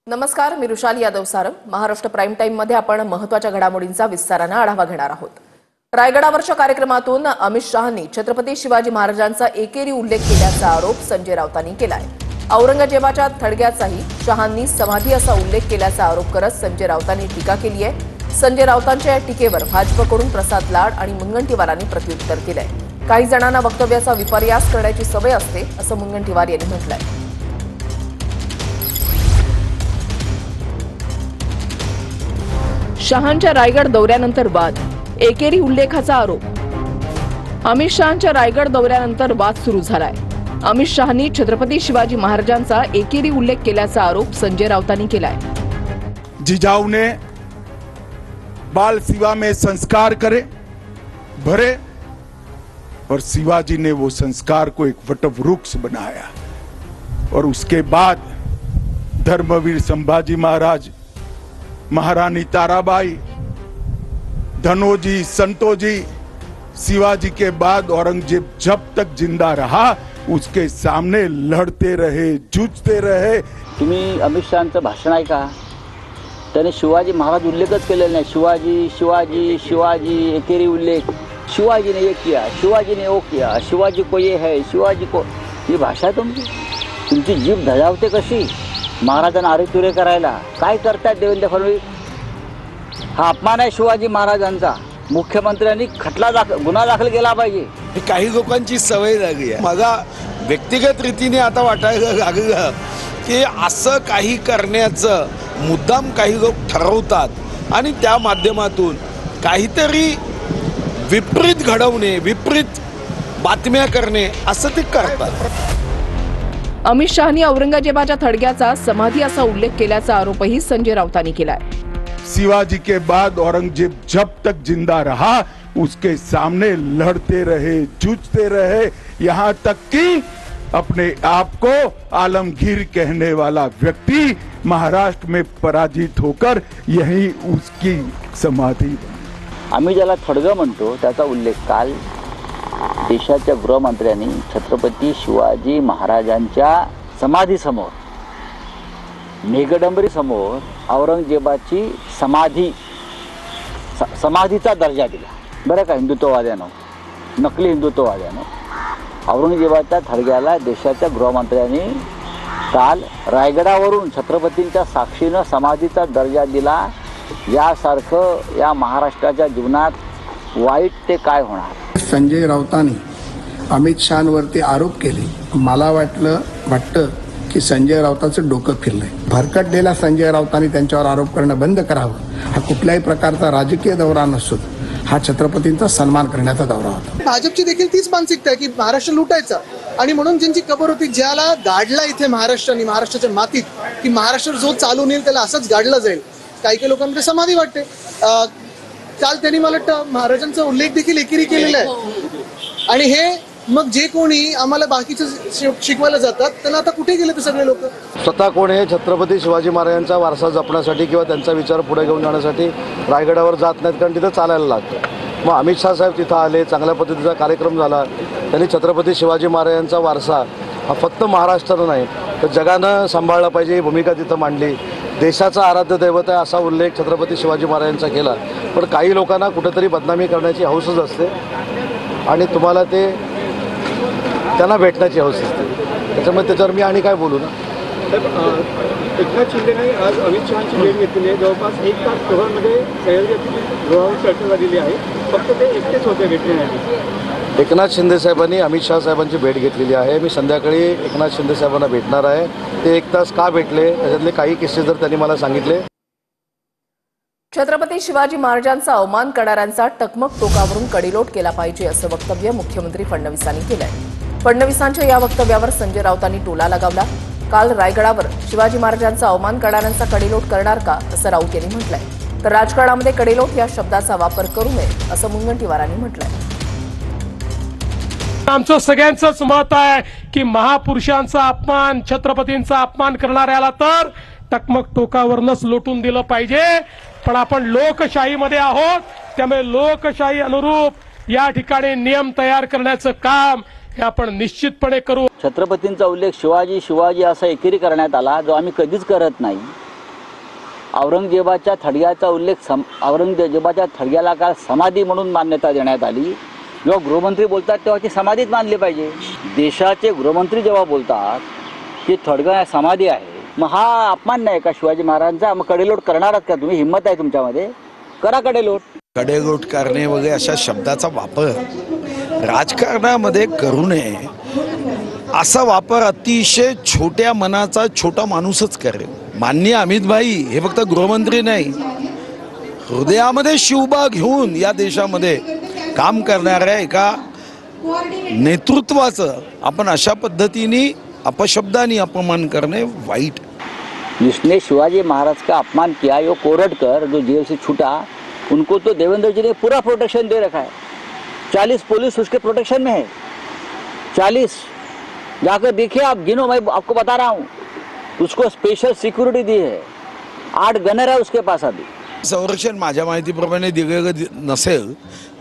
नमस्कार, मी Rushali Yadav Sarang. Maharashtra prime time मध्ये आपण महत्त्वाच्या घडामोडींचा विस्ताराने आढावा घेणार आहोत. रायगडावरच्या कार्यक्रमातून अमित शहांनी छत्रपती शिवाजी महाराजांचा एकेरी उल्लेख केल्याचा आरोप संजय राऊतांनी केलाय. औरंगजेबाच्या थडग्याचाही शहांनी समाधी असा उल्लेख केल्याचा आरोप करत संजय राऊतांनी टीका केली आहे. संजय राऊतांच्या या टीकेवर भाजपकडून प्रसाद लाड आणि मुनगंटीवारांनी प्रत्युत्तर दिलंय. काही जणांना वक्तव्याचा विपर्यास करण्याची सवय असते असं मुनगंटीवार यांनी म्हटलंय. शहांच्या रायगड दौऱ्यानंतर वाद, एकेरी उल्लेखाचा आरोप. अमित शहांच्या रायगड दौऱ्यानंतर वाद सुरू झालाय. अमित शहांनी छत्रपती शिवाजी महाराजांचा एकेरी उल्लेख केल्याचा आरोप संजय राऊतांनी केलाय. जिजाऊ ने बाल शिवा में संस्कार भरे और शिवाजी ने वो संस्कार को एक वटवृक्ष बनाया और उसके बाद धर्मवीर संभाजी महाराज, महारानी ताराबाई, धनोजी, संतोजी, शिवाजी के बाद औरंगजेब जब तक जिंदा रहा उसके सामने लड़ते रहे, जूझते रहे. तुम्ही अमित शहांचं भाषण ऐका, त्याने शिवाजी महाराज उल्लेखच केलेला नाही. शिवाजी शिवाजी शिवाजी एकेरी उल्लेख. शिवाजी ने ये किया, शिवाजी ने वो किया, शिवाजी को ये है, शिवाजी को. ही भाषा तुमची जीभ धजावते कशी महाराजांना आरेतुरे करायला. काय करतात देवेंद्र फडणवीस? हा अपमान आहे शिवाजी महाराजांचा. मुख्यमंत्र्यांनी गुन्हा दाखल केला पाहिजे. काही लोकांची सवय लागली आहे. माझा व्यक्तिगत रीतीने आता वाटायला लागलं की असं काही करण्याचं मुद्दाम काही लोक ठरवतात आणि त्या माध्यमातून काहीतरी विपरीत घडवणे, विपरीत बातम्या करणे असं ते करतात. अमित शहांनी औरंगजेबाच्या थडग्याचा समाधी असा उल्लेख केल्याचा आरोपही संजय राऊतांनी केलाय. शिवाजी के बाद औरंगजेब जब तक जिंदा रहा उसके सामने लड़ते रहे, जूझते रहे, यहाँ तक कि अपने आप को आलमगीर कहने वाला व्यक्ति महाराष्ट्र में पराजित होकर यही उसकी समाधि. आम्ही ज्याला थडगं म्हणतो त्याचा उल्लेख काल देशाच्या गृहमंत्र्यांनी छत्रपती शिवाजी महाराजांच्या समाधीसमोर, मेघडंबरी समोर औरंगजेबाची समाधीचा दर्जा दिला. बरं का, हिंदुत्ववाद्यानं, नकली हिंदुत्ववाद्यानं औरंगजेबाच्या थडग्याला देशाच्या गृहमंत्र्यांनी काल रायगडावरून छत्रपतींच्या साक्षीनं समाधीचा दर्जा दिला. यासारखं या महाराष्ट्राच्या जीवनात वाईट ते काय होणार. संजय राऊतांनी अमित शहांवरती आरोप केले. मला वाटतं की संजय राऊतांचं डोकं फिरलंय. भरकटलेला संजय राऊतांनी त्यांच्यावर आरोप करणं बंद करावं. हा कुठल्याही प्रकारचा राजकीय दौरा नसून हा छत्रपतींचा सन्मान करण्याचा दौरा होता. भाजपची देखील तीच मानसिकता आहे की महाराष्ट्र लुटायचा आणि म्हणून ज्यांची कबर होती, ज्याला गाडला इथे महाराष्ट्राने, महाराष्ट्राच्या मातीत, की महाराष्ट्र जो चालून येईल त्याला असंच गाडलं जाईल. काही लोकांमध्ये समाधी वाटते. काल त्यांनी मला वाटतं महाराजांचा उल्लेख देखील एकेरी केलेला आहे. आणि हे मग जे कोणी आम्हाला बाकीचं शिकवायला जातात त्यांना आता कुठे गेले ते सगळे लोक? स्वतः कोण हे छत्रपती शिवाजी महाराजांचा वारसा जपण्यासाठी किंवा त्यांचा विचार पुढे घेऊन जाण्यासाठी रायगडावर जात नाहीत, कारण तिथं चालायला लागतं. मग अमित शहा साहेब तिथं आले, चांगल्या पद्धतीचा कार्यक्रम झाला. त्यांनी छत्रपती शिवाजी महाराजांचा वारसा हा फक्त महाराष्ट्रानं नाही तर जगानं सांभाळला पाहिजे ही भूमिका तिथं मांडली. देशाचा आराध्य दैवत आहे असा उल्लेख छत्रपती शिवाजी महाराजांचा केला. पण काही लोकांना कुठेतरी बदनामी करण्याची हौसच असते आणि तुम्हाला ते त्यांना भेटण्याची हौस असते. त्याच्यामुळे त्याच्यावर मी आणि काय बोलू ना. एकनाथ शिंदेने आज अमित शहांची भेट घेतली आहे. जवळपास 1 तास दोघांमध्ये गृहावर चर्चा झालेली आहे. फक्त ते एकटेच होते भेटण्यासाठी. एकनाथ शिंदे साहेबांनी अमित शहा साहेबांची भेट घेतलेली आहे. मी संध्याकाळी एकनाथ शिंदे साहेबांना भेटणार आहे. ते 1 तास का भेटले त्याच्यातले काही किस्से जर त्यांनी मला सांगितले. छत्रपती शिवाजी महाराजांचा अवमान करणाऱ्यांचा टकमक टोकावरून कडेलोट केला पाहिजे असं वक्तव्य मुख्यमंत्री फडणवीसांनी केलंय. फडणवीसांच्या या वक्तव्यावर संजय राऊतांनी टोला लगावला. काल रायगडावर शिवाजी महाराजांचा अवमान करणाऱ्यांचा कडेलोट करणार का असं राऊत यांनी म्हटलंय. तर राजकारणामध्ये कडेलोट या शब्दाचा वापर करू नये असं मुनगंटीवारांनी म्हटलंय. आमचं सगळ्यांचंच मत आहे की महापुरुषांचा अपमान, छत्रपतींचा अपमान करणाऱ्याला तर टकमक टोकावरनच लोटून दिलं पाहिजे. पण आपण लोकशाहीमध्ये आहोत, त्यामुळे लोकशाही अनुरूप या ठिकाणी नियम तयार करण्याचं काम हे आपण निश्चितपणे करू. छत्रपतींचा उल्लेख शिवाजी शिवाजी असा एकेरी करण्यात आला, जो आम्ही कधीच करत नाही. औरंगजेबाच्या थडग्याचा उल्लेख औरंगजेबाच्या थडग्याला काल समाधी म्हणून मान्यता देण्यात आली. जेव्हा गृहमंत्री बोलतात तेव्हा ती समाधीच मानली पाहिजे. देशाचे गृहमंत्री जेव्हा बोलतात की थडगा समाधी आहे, मग हा अपमान नाही का शिवाजी महाराजांचा? मग कडेलोट करणार आहात का तुम्ही? हिंमत आहे तुमच्यामध्ये, करा कडेलोट. कडेलोट करणे वगैरे अशा शब्दाचा वापर राजकारणामध्ये करू नये. असा वापर अतिशय छोट्या मनाचा छोटा माणूसच करेल. माननीय अमित भाई हे फक्त गृहमंत्री नाही, हृदयामध्ये शिवबा घेऊन या देशामध्ये काम करणाऱ्या एका नेतृत्वाचं आपण अशा पद्धतीने अपशब्दाने अपमान करणे वाईट. जिसने शिवाजी महाराज का अपमान किया, यो कोरटकर जो जेल से छूटा, उनको तो देवेंद्र जी ने पूरा प्रोटेक्शन दे रखा है. 40 पुलिस उसके प्रोटेक्शन में है. 40 जाकर देखिए आप, गिनो, मैं आपको बता रहा हूँ. उसको स्पेशल सिक्योरिटी दी है. 8 गनर है उसके पास अभी. संरक्षण माझ्या माहितीप्रमाणे दिगं नसेल,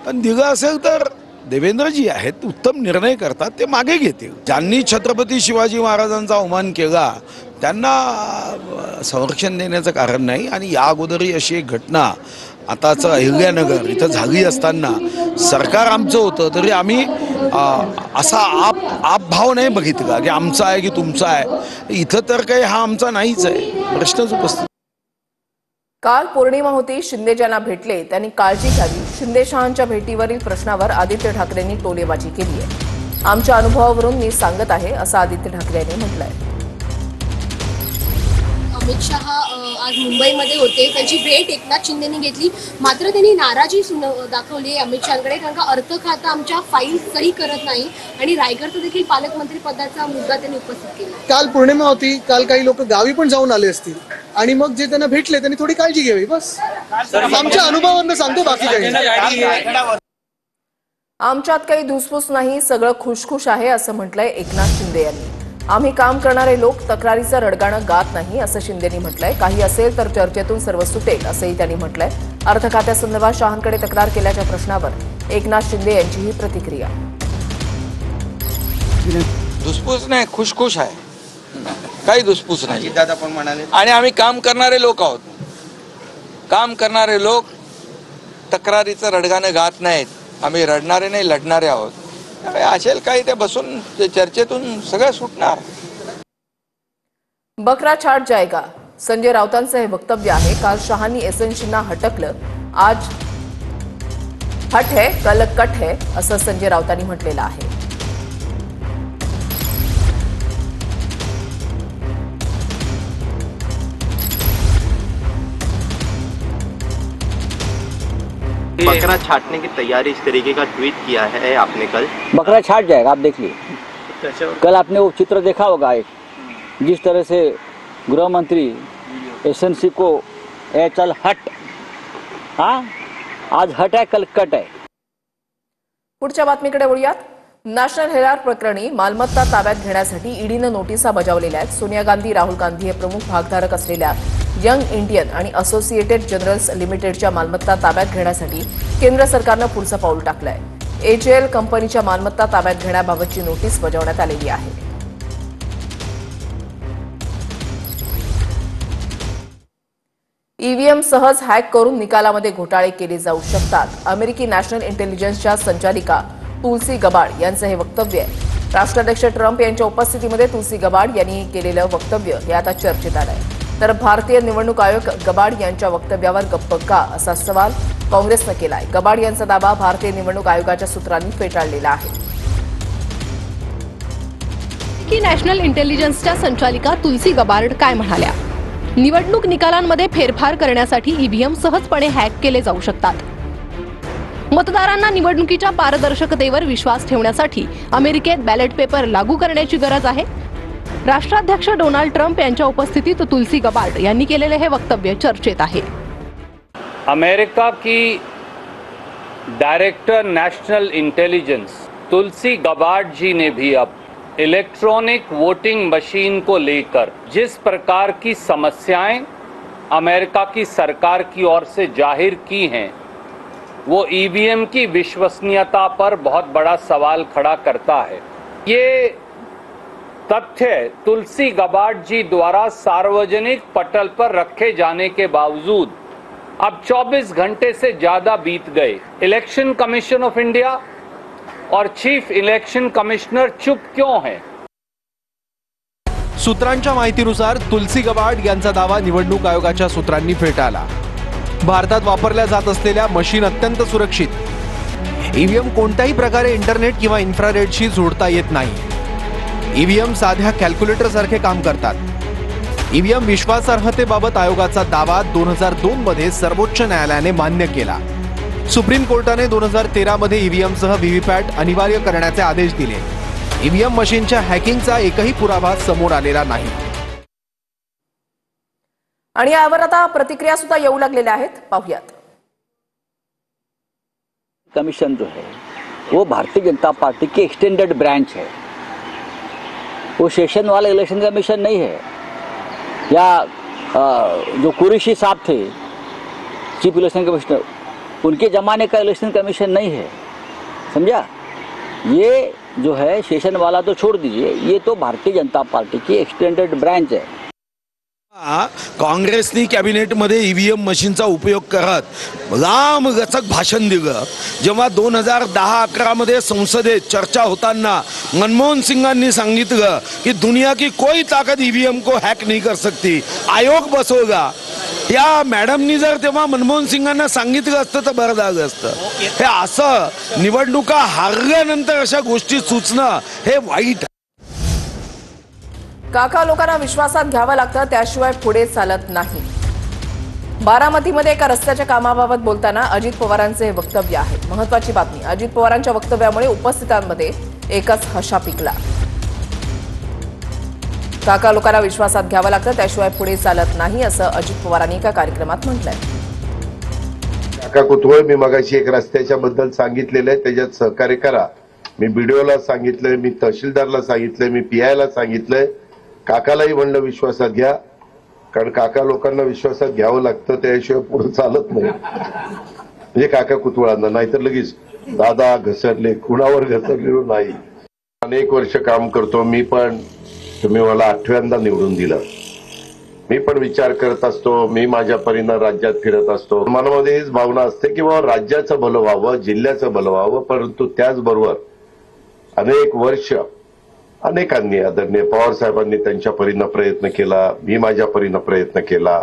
पण दिगं असेल तर देवेंद्रजी आहेत, उत्तम निर्णय करतात, ते मागे घेतील. ज्यांनी छत्रपती शिवाजी महाराजांचा अवमान केला त्यांना संरक्षण देण्याचं कारण नाही. आणि या अगोदरही अशी एक घटना आताच अहिल्यानगर इथं झाली असताना सरकार आमचं होतं तरी आम्ही असा आप भाव नाही बघितला की आमचा आहे की तुमचा आहे. इथं तर काही हा आमचा नाहीच आहे, प्रश्नच उपस्थित. काल पौर्णिमा होती. शिंदे ज्यांना भेटले त्यांनी काळजी घ्यावी. शिंदे शहांच्या भेटीवरील प्रश्नावर आदित्य ठाकरेंनी टोलेबाजी केली आहे. आमच्या अनुभवावरून मी सांगत आहे असं आदित्य ठाकरे यांनी म्हटलंय. अमित शहा आज मुंबईमध्ये होते, त्यांची भेट एकनाथ शिंदेनी घेतली, मात्र त्यांनी नाराजी दाखवली अमित शहांकडे, कारण का अर्थ खातं आमच्या फाईल सही करत नाही आणि रायगडचं देखील पालकमंत्री पदाचा मुद्दा त्यांनी उपस्थित केला. काल पौर्णिमा होती, काल काही लोक गावी पण जाऊन आले असतील आणि मग जे त्यांना भेटले त्यांनी थोडी काळजी घ्यावी. बस आमच्या अनुभवावरून सांगतो, बाकी काही. आमच्यात काही धुसफूस नाही, सगळं खुशखुश आहे असं म्हटलंय एकनाथ शिंदे यांनी. आम्ही काम करणारे लोक तक्रारीचं रडगाणं गात नाही असं शिंदेनी म्हटलंय. काही असेल तर चर्चेतून सर्व सुटेल असंही त्यांनी म्हटलंय. अर्थ खात्यासंदर्भात शहांकडे तक्रार केल्याच्या प्रश्नावर एकनाथ शिंदे यांची ही प्रतिक्रिया. धुसफूस नाही, खुशखुश आहे, काही धुसफूस नाही. दादा पण म्हणाले, आणि आम्ही काम करणारे लोक आहोत. काम करणारे लोक तक्रारीचं रडगाणं गात नाहीत. आम्ही रडणारे नाही, लढणारे आहोत. असेल काही ते बसून चर्चेतून सगळं सुटणार. बकरा छाट जाएगा, संजय राऊतांचं हे वक्तव्य आहे. काल शहांनी एसएनसीना हटकलं. आज हट है, कल कट है असं संजय राऊतांनी म्हटलेलं आहे. बकरा छाटने की तैयारी इस तरीके का ट्वीट किया है आपने कल. बकरा छाट जाएगा, आप देखिए. कल आपने वो चित्र देखा होगा, एक जिस तरह से गृह मंत्री एसएनसी को ए चल हट, हाँ आज हट है कल कट है. पुढच्या बातमीकडे वळूयात. नॅशनल हेराल्ड प्रकरणी मालमत्ता ताब्यात घेण्यासाठी ईडीनं नोटिसा बजावलेल्या आहेत. सोनिया गांधी, राहुल गांधी हे प्रमुख भागधारक असलेल्या यंग इंडियन आणि असोसिएटेड जनरल्स लिमिटेडच्या मालमत्ता ताब्यात घेण्यासाठी केंद्र सरकारनं पुढचं पाऊल टाकलंय. एचएएल कंपनीच्या मालमत्ता ताब्यात घेण्याबाबतची नोटीस बजावण्यात आलेली आहे. ईव्हीएम सहज हॅक करून निकालामध्ये घोटाळे केले जाऊ शकतात. अमेरिकी नॅशनल इंटेलिजन्सच्या संचालिका तुलसी गबाड यांचं हे वक्तव्य आहे. राष्ट्राध्यक्ष ट्रम्प यांच्या उपस्थितीमध्ये तुलसी गबाड यांनी केलेलं वक्तव्य हे आता चर्चेत आलं आहे. तर भारतीय निवडणूक आयोग गबाड यांच्या वक्तव्यावर गप्प का असा सवाल काँग्रेसनं केलाय. गबाड यांचा दावा भारतीय निवडणूक आयोगाच्या सूत्रांनी फेटाळलेला आहे. नॅशनल इंटेलिजन्सच्या संचालिका तुलसी गबार्ड काय म्हणाल्या? निवडणूक निकालांमध्ये फेरफार करण्यासाठी ईव्हीएम सहजपणे हॅक केले जाऊ शकतात. मतदारांना निवडणुकीच्या पारदर्शकतेवर विश्वास ठेवण्यासाठी अमेरिकेत बॅलेट पेपर लागू करण्याची गरज आहे. राष्ट्राध्यक्ष डोनाल्ड ट्रम्प यांच्या उपस्थितीत तुलसी गबार्ड यांनी केलेले हे वक्तव्य चर्चेत आहे. अमेरिका की डायरेक्टर नेशनल इंटेलिजेंस तुलसी गबार्ड जी ने भी अब इलेक्ट्रॉनिक वोटिंग मशीन को लेकर जिस प्रकार की समस्याएं अमेरिका की सरकार की ओर से जाहिर की हैं, वो ईवीएम की विश्वसनीयता पर बहुत बड़ा सवाल खड़ा करता है. ये तथ्य तुलसी गबार्ड जी द्वारा सार्वजनिक पटल पर रखे जाने के बावजूद अब 24 घंटे से ज्यादा बीत गए। इलेक्शन कमीशन ऑफ इंडिया और चीफ इलेक्शन कमिश्नर चुप क्यों हैं? सूत्रांच्या माहितीनुसार तुलसी गबार्ड यांचा दावा निवडणूक आयोगाच्या सूत्रांनी फेटाळला। भारतात वापरल्या जात असलेल्या मशीन अत्यंत सुरक्षित, ईव्हीएम कोणत्याही प्रकारे इंटरनेट किंवा इन्फ्रारेडशी जोडता येत नाही। ईव्हीएम साध्या कॅल्क्युलेटर सारखे काम करतात। ईव्हीएम विश्वासार्हतेबाबत आयोगाचा दावा 2002 मध्ये सर्वोच्च न्यायालयाने मान्य केला। सुप्रीम कोर्टाने 2013 मध्ये ईव्हीएमसह व्हीव्हीपॅट अनिवार्य करण्याचे आदेश दिले। ईव्हीएम मशीनच्या हॅकिंगचा एकही पुरावा समोर आलेला नाही। आणि यावर आता प्रतिक्रिया सुद्धा येऊ लागलेल्या आहेत, पाहूयात। कमीशन जो है वो भारतीय जनता पार्टी की एक्सटेंडेड ब्रांच है, वो सेशन वाला इलेक्शन कमीशन नहीं है। या जो कुरैशी साहब थे चीफ इलेक्शन कमिश्नर, उनके जमाने का इलेक्शन कमीशन नहीं है, समझा। ये जो है सेशन वाला तो छोड़ दीजिए, ये तो भारतीय जनता पार्टी की एक्सटेंडेड ब्रांच है। काँग्रेसनी कॅबिनेटमध्ये ईव्हीएम मशीनचा उपयोग करत लांबलचक भाषण दिलं। जेव्हा 2010-11 मध्ये संसदेत चर्चा होताना मनमोहन सिंगांनी सांगितलं की दुनिया की कोई ताकत ईव्हीएम को हैक नहीं कर सकती, आयोग बसवगा। या मॅडमनी जर तेव्हा मनमोहन सिंगांना सांगितलं असतं तर बरं झालं असतं। हे असं निवडणुका हारल्यानंतर अशा गोष्टी सुचणं हे वाईट। काका लोकांना विश्वासात घ्यावं लागतं, त्याशिवाय पुढे चालत नाही। बारामतीमध्ये एका रस्त्याच्या कामाबाबत बोलताना अजित पवारांचे हे वक्तव्य आहे। महत्त्वाची बातमी, अजित पवारांच्या वक्तव्यामुळे उपस्थितांमध्ये एकच हशा पिकला। काका लोकांना विश्वासात घ्यावं लागतं, त्याशिवाय पुढे चालत नाही, असं अजित पवारांनी एका कार्यक्रमात म्हटलंय। काका कुतवळ, मी मगाशी एक रस्त्याच्या बद्दल सांगितलेलं आहे, त्याच्यात सहकार्य करा। मी बीडीओला सांगितलंय, मी तहसीलदारला सांगितलंय, मी पीआयला सांगितलंय। काकालाही म्हणलं विश्वासात घ्या, कारण काका लोकांना विश्वासात घ्यावं लागतं, त्याशिवाय पुढे चालत नाही। म्हणजे काका कुतवळांना, नाहीतर लगेच दादा घसरले, कुणावर घसरलेलो नाही। अनेक वर्ष काम करतो मी, पण तुम्ही मला 8व्यांदा निवडून दिलं। मी पण विचार करत असतो, मी माझ्या परीनं राज्यात फिरत असतो। मनामध्ये हीच भावना असते की बाबा राज्याचं भलं व्हावं, जिल्ह्याचं भलं व्हावं, परंतु त्याचबरोबर अनेक वर्ष अनेकांनी, आदरणीय पवार साहेबांनी त्यांच्या परीनं प्रयत्न केला, मी माझ्या परीनं प्रयत्न केला।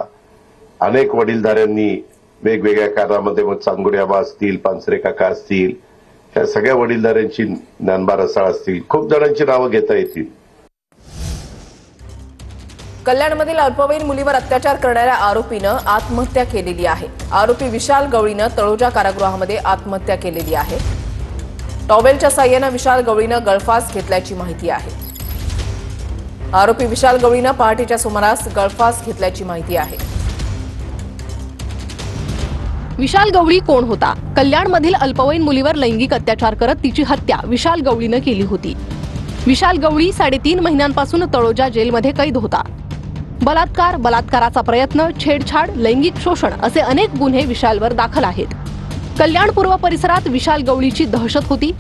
अनेक वडीलधाऱ्यांनी वेगवेगळ्या कारणामध्ये, मग चांगुडे आबा असतील, पानसरे काका असतील, ह्या सगळ्या वडीलधाऱ्यांची, ज्ञानबा रसाळ असतील, खूप जणांची नावं घेता येतील। कल्याणमधील अल्पवयीन मुलीवर अत्याचार करणाऱ्या आरोपीनं आत्महत्या केलेली आहे। आरोपी विशाल गवळीनं तळोजा कारागृहामध्ये आत्महत्या केलेली आहे। टॉवेलच्या साह्यानं विशाल गवळीनं गळफास घेतल्याची माहिती आहे। आरोपी विशाल गवळीनं पहाटेच्या सुमारास गळफास घेतल्याची माहिती आहे। विशाल गवळी कोण होता? कल्याणमधील अल्पवयीन मुलीवर लैंगिक अत्याचार करत तिची हत्या विशाल गवळीनं केली होती। विशाल गवळी 3.5 महिन्यांपासून तळोजा जेलमध्ये कैद होता। बलात्कार, बलात्काराचा प्रयत्न, छेडछाड, लैंगिक शोषण असे अनेक गुन्हे विशालवर दाखल आहेत। कल्याण पूर्व परिसरात विशाल गवळीची दहशत होती।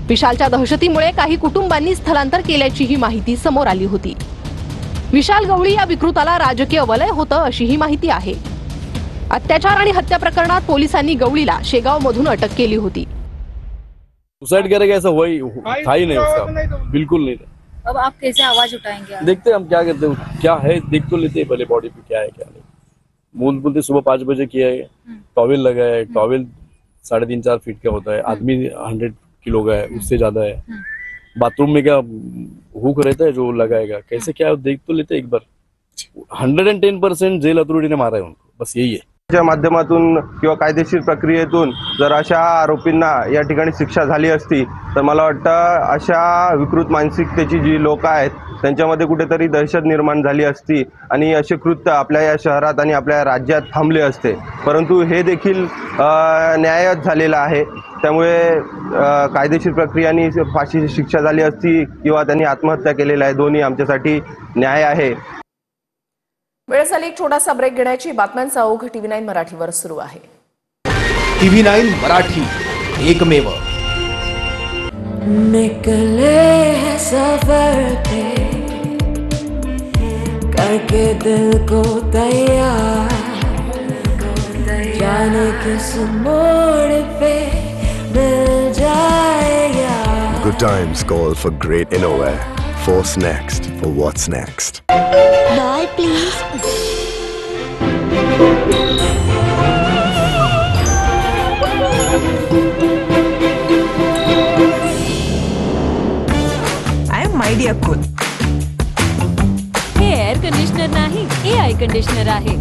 विशालच्या दहशतीमुळे काही कुटुंबांनी स्थलांतर केल्याचीही माहिती समोर आली होती। विशाल गवळी या विकृताला राजकीय वलय होतं अशीही माहिती आहे। अत्याचार आणि हत्या प्रकरणात पोलिसांनी गवळीला शेगावमधून अटक केली होती। सुसाइड करेगा ऐसा था ही नहीं उसका, बिल्कुल नहीं था। अब आप कैसे आवाज उठाएंगे? देखते हैं हम क्या करते हैं, क्या है देख तो लेते हैं पहले बॉडी पे क्या है क्या नहीं। बोलते सुबह 5 बजे किया है, टॉवेल लगा है, टॉवेल 3.5-4 फीट का होता है, आदमी 100 किलो का है, उससे ज्यादा है। बाथरूम में क्या हुक रहता है जो लगाएगा, कैसे क्या देख तो लेते एक बार। 110% जेल अथॉरिटी ने मारा है उनको, बस यही है। च्या माध्यमातून किंवा कायदेशीर प्रक्रियेतून जर अशा आरोपींना या ठिकाणी शिक्षा झाली असती तर मला वाटतं अशा विकृत मानसिकतेची जी लोक आहेत त्यांच्यामध्ये कुठेतरी दहशत निर्माण झाली असती आणि असे कृत्य आपल्या या शहरात आणि आपल्या राज्यात थांबले असते। परंतु हे देखील न्यायच झालेला आहे, त्यामुळे कायदेशीर प्रक्रियेने फाशीची शिक्षा झाली असती किंवा त्यांनी आत्महत्या केलेली आहे, दोन्ही आमच्यासाठी न्याय आहे। वेळ झाली एक छोटासा ब्रेक घेण्याची। बातम्यांचा ओघ TV9 मराठीवर सुरू आहे। TV9 मराठी, एकमेव। निकले सफर पे करके दिल को तैयार, जाने किस मोड़ पे मिल जाएगा. Good times call for great innovative. Force next for what's next. Bye, please. I am my dear cool. हे एअर कंडिशनर नाही, AI कंडिशनर आहे.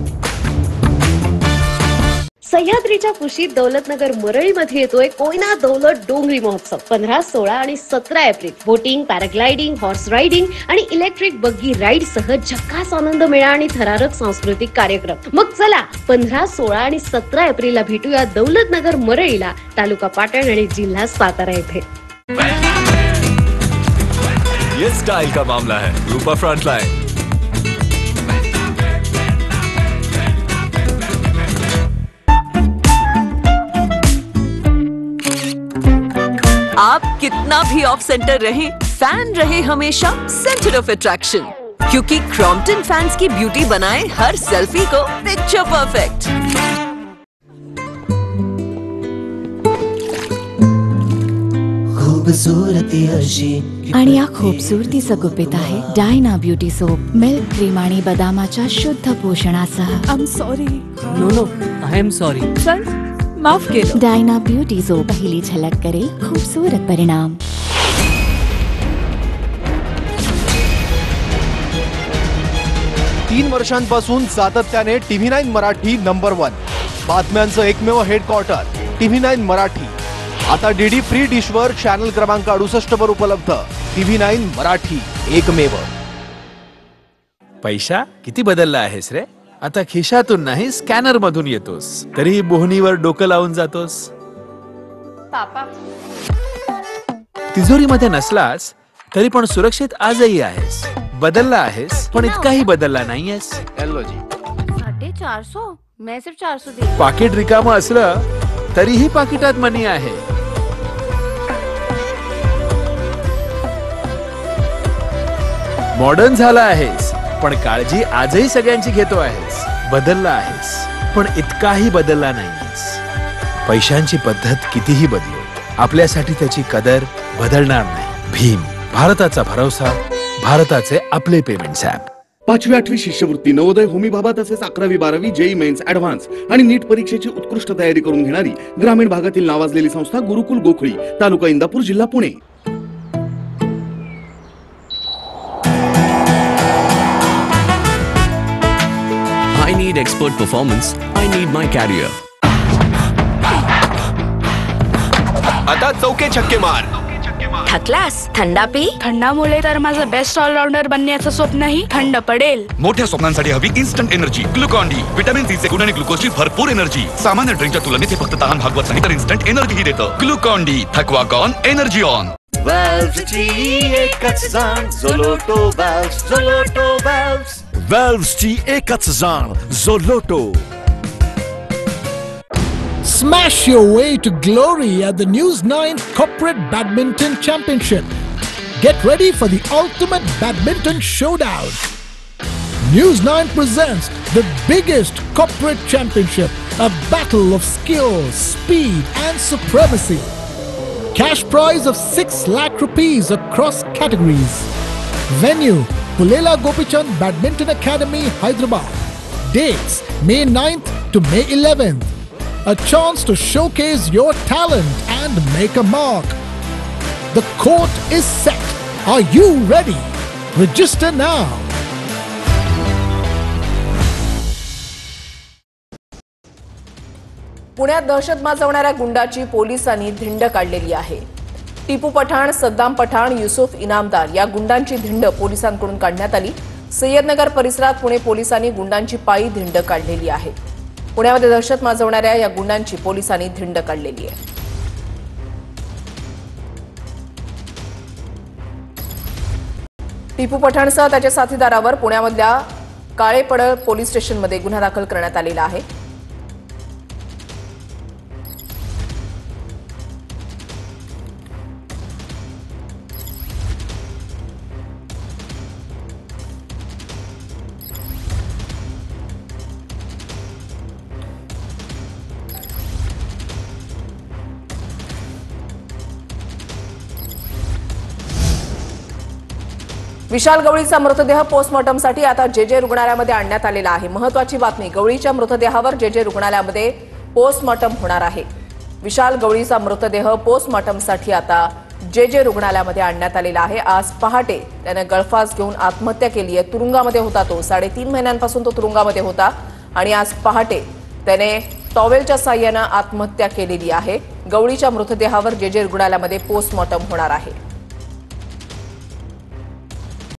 सह्याद्रीच्या कुशीत दौलतनगर मरळीमध्ये येतोय कोयना दौलत डोंगरी महोत्सव. 15, 16 आणि 17 April boating, paragliding, horse riding आणि इलेक्ट्रिक बग्गी राईड सह झक्कास आनंद मेळा आणि थरारक सांस्कृतिक कार्यक्रम. मग चला 15, 16 आणि 17 एप्रिलला भेटूया दौलतनगर मरळीला, तालुका पाटण आणि जिल्हा सातारा येथे. ये स्टाइल का मामला है. रूपा फ्रंटलाइन. आप कितना भी ऑफ सेंटर रहे, फैन रहे हमेशा सेंटर ऑफ अट्रैक्शन, क्योंकि क्रॉम्पटन फैंस की ब्यूटी बनाए हर सेल्फी को पिक्चर परफेक्ट. खूबसूरती अशी आणि या खूबसूरतीचं गुपित आहे Diana beauty soap. Milk cream आणि बदामाच्या शुद्ध पोषणासह. I am sorry. No I am sorry. चल माफ केलं. डायना ब्युटी सोप, पहिली झलक करेल खूबसूरत परिणाम. तीन वर्षांपासून सातत्याने TV9 मराठी नंबर 1 बातम्यांचं एकमेव हेडक्वार्टर TV9 मराठी. आता DD फ्री डिशवर चॅनल क्रमांक 68 वर उपलब्ध. TV9 मराठी एकमेव. पैसा किती बदलला आहेस रे. आता खिशातून नाही स्कॅनर मधून येतोस, तरी बोहनीवर डोकं लावून जातोस. पापा तिजोरीमध्ये नसलास तरी पण सुरक्षित आजही आहेस. बदलला आहेस पण इतकाही बदलला नाहीयेस. 450. मैं सिर्फ 400 दे. पाकिट रिकामं असलं तरीही पाकिटात मनी आहे. मॉडर्न झाला आहेस पण काळजी आजही सगळ्यांची घेतो आहेस. बदलला आहेस पण इतकाही बदलला नाहीयेस. पैशांची पद्धत कितीही बदलू, आपल्यासाठी त्याची कदर बदलणार नाही. भीम, भारताचा भरोसा, भारताचे आपले पेमेंट्स ॲप. 5वी 8वी शिष्यवृत्ती, नवोदय, होमी भाभा तसेच 11वी 12वी जेई मेन्स ऍडव्हान्स आणि नीट परीक्षेची उत्कृष्ट तयारी करून घेणारी ग्रामीण भागातील नावाजलेली संस्था गुरुकुल गोखळी, तालुका इंदापूर, जिल्हा Pune. I need expert performance. I need my career. आता चौके छक्के मार. थकलास? थंडा पी. थंडामुळे तर माझं बेस्ट ऑलराऊंडर बनण्याचं स्वप्नही थंड पडेल. मोठ्या स्वप्नांसाठी हवी instant energy. Glucon D, vitamin C चे गुण आणि ग्लुकोजची भरपूर एनर्जी. सामान्य ड्रिंकच्या तुलनेत हे फक्त तहान भागवत नाही तर इन्स्टंट एनर्जीही देतं. ग्लुकॉन डी, थकवा गॉन, एनर्जी ऑन. व्हॅल्व्हची एकच जाण, झोलोटो व्हॅल्व्स, झोलोटो व्हॅल्व्स. व्हॅल्व्सची एकच जाण, झोलोटो. Smash your way to glory at the News9 Corporate Badminton Championship. Get ready for the ultimate badminton showdown. News9 presents the biggest corporate championship, a battle of skill, speed and supremacy. Cash prize of 6 lakh rupees across categories. Venue, Pulela Gopichand Badminton Academy, Hyderabad. Dates, May 9th to May 11th. A chance to showcase your talent and make a mark. The court is set. Are you ready? Register now. पुण्यात दहशत माजवणाऱ्या गुंडाची पोलिसांनी धिंड काढलेली आहे. टिपू पठाण, सद्दाम पठाण, युसुफ इनामदार या गुंडांची धिंड पोलिसांकडून काढण्यात आली. सय्यदनगर परिसरात पुणे पोलिसांनी गुंडांची पायी धिंड काढलेली आहे. पुण्यामध्ये दहशत माजवणाऱ्या या गुंडांची पोलिसांनी धिंड काढलेली आहे. टिपू पठाणसह त्याच्या साथीदारावर पुण्यामधल्या काळेपडळ पोलीस स्टेशनमध्ये गुन्हा दाखल करण्यात आलेला आहे. विशाल गवळीचा मृतदेह पोस्टमॉर्टमसाठी आता जे रुग्णालयामध्ये आणण्यात आलेला आहे। महत्त्वाची बातमी, गवळीच्या मृतदेहावर जे रुग्णालयामध्ये पोस्टमॉर्टम होणार आहे। विशाल गवळीचा मृतदेह पोस्टमॉर्टमसाठी आता जे रुग्णालयामध्ये आणण्यात आलेला आहे। आज पहाटे त्याने गळफास घेऊन आत्महत्या केली आहे। तुरुंगामध्ये होता तो, 3.5 महिन्यांपासून तो तुरुंगामध्ये होता आणि आज पहाटे त्याने टॉवेलच्या साह्याने आत्महत्या केलेली आहे। गवळीच्या मृतदेहावर जे रुग्णालयामध्ये पोस्टमॉर्टम होणार आहे।